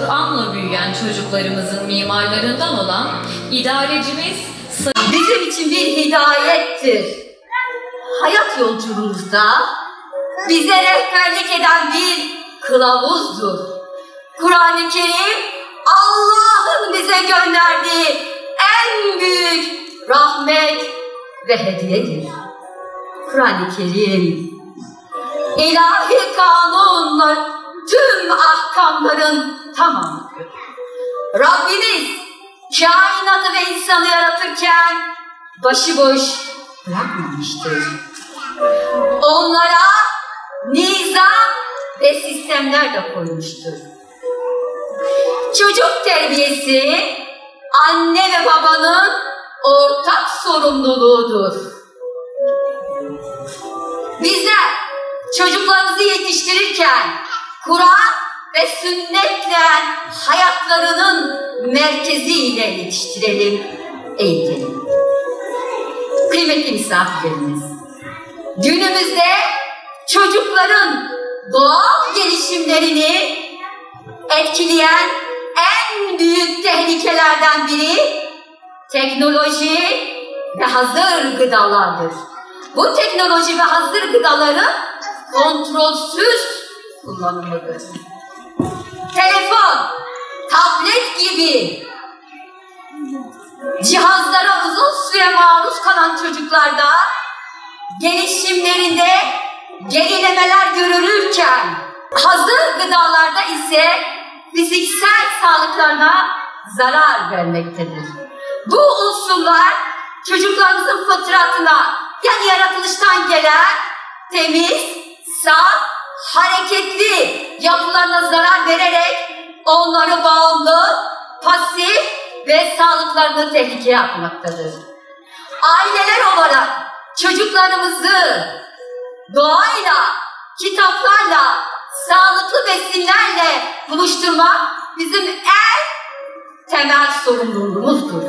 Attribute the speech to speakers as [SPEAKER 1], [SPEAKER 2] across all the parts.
[SPEAKER 1] Kur'an'la büyüyen çocuklarımızın mimarlarından olan idarecimiz
[SPEAKER 2] bizim için bir hidayettir. Hayat yolculuğumuzda bize rehberlik eden bir kılavuzdur. Kur'an-ı Kerim Allah'ın bize gönderdiği en büyük rahmet ve hediyedir. Kur'an-ı Kerim ilahi kanunlar, tüm ahkamların tamamıdır. Rabbimiz kainatı ve insanı yaratırken başıboş bırakmamıştır. Onlara nizam ve sistemler de koymuştur. Çocuk terbiyesi anne ve babanın ortak sorumluluğudur. Bizler çocuklarımızı yetiştirirken Kur'an ve sünnetle hayatlarının merkeziyle yetiştirelim, eğitelim. Kıymetli misafirlerimiz, günümüzde çocukların doğal gelişimlerini etkileyen en büyük tehlikelerden biri teknoloji ve hazır gıdalardır. Bu teknoloji ve hazır gıdaların kontrolsüz kullanımıdır. Telefon, tablet gibi cihazlara uzun süre maruz kalan çocuklarda gelişimlerinde gerilemeler görülürken hazır gıdalarda ise fiziksel sağlıklarına zarar vermektedir. Bu unsurlar çocuklarımızın fıtratına, yani yaratılıştan gelen temiz, saf, hareketli yapılarına zarar vererek onları bağımlı, pasif ve sağlıklarını tehlikeye atmaktadır. Aileler olarak çocuklarımızı doğayla, kitaplarla, sağlıklı besinlerle buluşturmak bizim en temel sorumluluğumuzdur.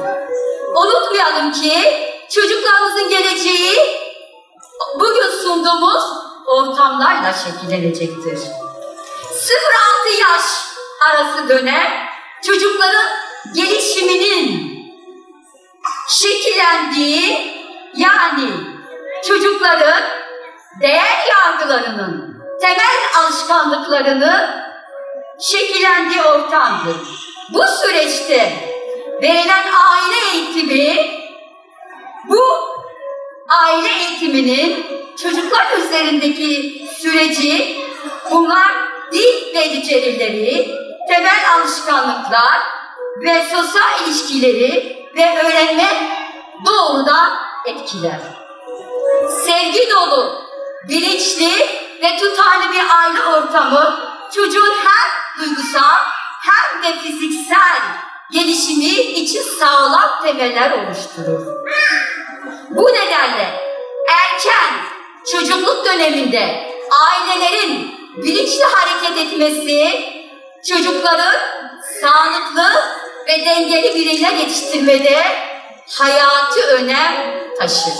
[SPEAKER 2] Unutmayalım ki çocuklarımızın geleceği bugün sunduğumuz ortamlarla şekillenecektir. 0-6 yaş arası dönem çocukların gelişiminin şekillendiği, yani çocukların değer yargılarının, temel alışkanlıklarının şekillendiği ortamdır. Bu süreçte verilen aile eğitimi, bu aile eğitiminin çocuklar üzerindeki süreci, bunlar dil becerileri, temel alışkanlıklar ve sosyal ilişkileri ve öğrenme doğrudan etkiler. Sevgi dolu, bilinçli ve tutarlı bir aile ortamı çocuğun hem duygusal hem de fiziksel gelişimi için sağlam temeller oluşturur. Bu nedenle erken çocukluk döneminde ailelerin bilinçli hareket etmesi çocukların sağlıklı ve dengeli bireyler yetiştirmede hayati önem taşır.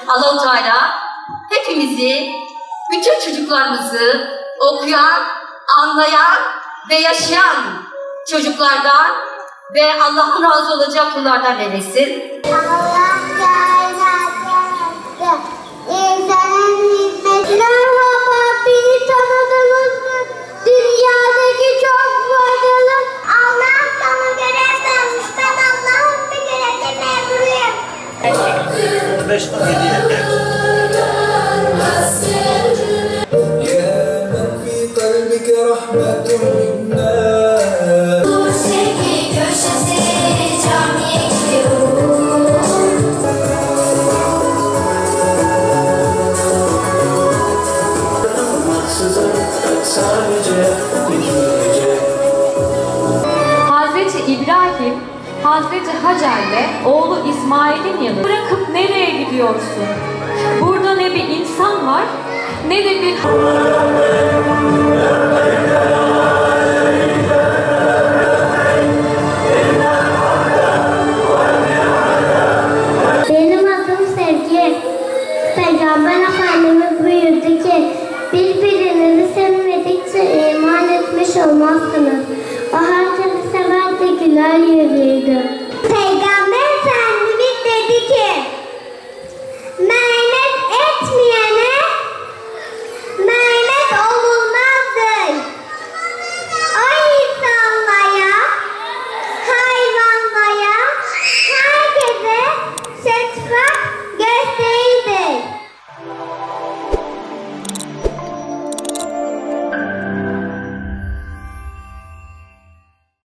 [SPEAKER 2] Allah-u Teala hepimizi, bütün çocuklarımızı okuyan, anlayan ve yaşayan çocuklardan ve Allah'ın razı olacağı kullardan eylesin.
[SPEAKER 3] Allah kainatı insanın hizmetine beni tanıdınız mı? Dünyadaki çok faydalı Allah sana
[SPEAKER 4] 35-47 yeter.
[SPEAKER 3] Musiki köşesi camiye gidiyorum.
[SPEAKER 4] Sadece bir gece.
[SPEAKER 1] Hazreti İbrahim, Hazreti Hacer'le oğlu İsmail'in yanına bırakıp nereye gidiyorsun? Burada ne bir insan var, ne de bir...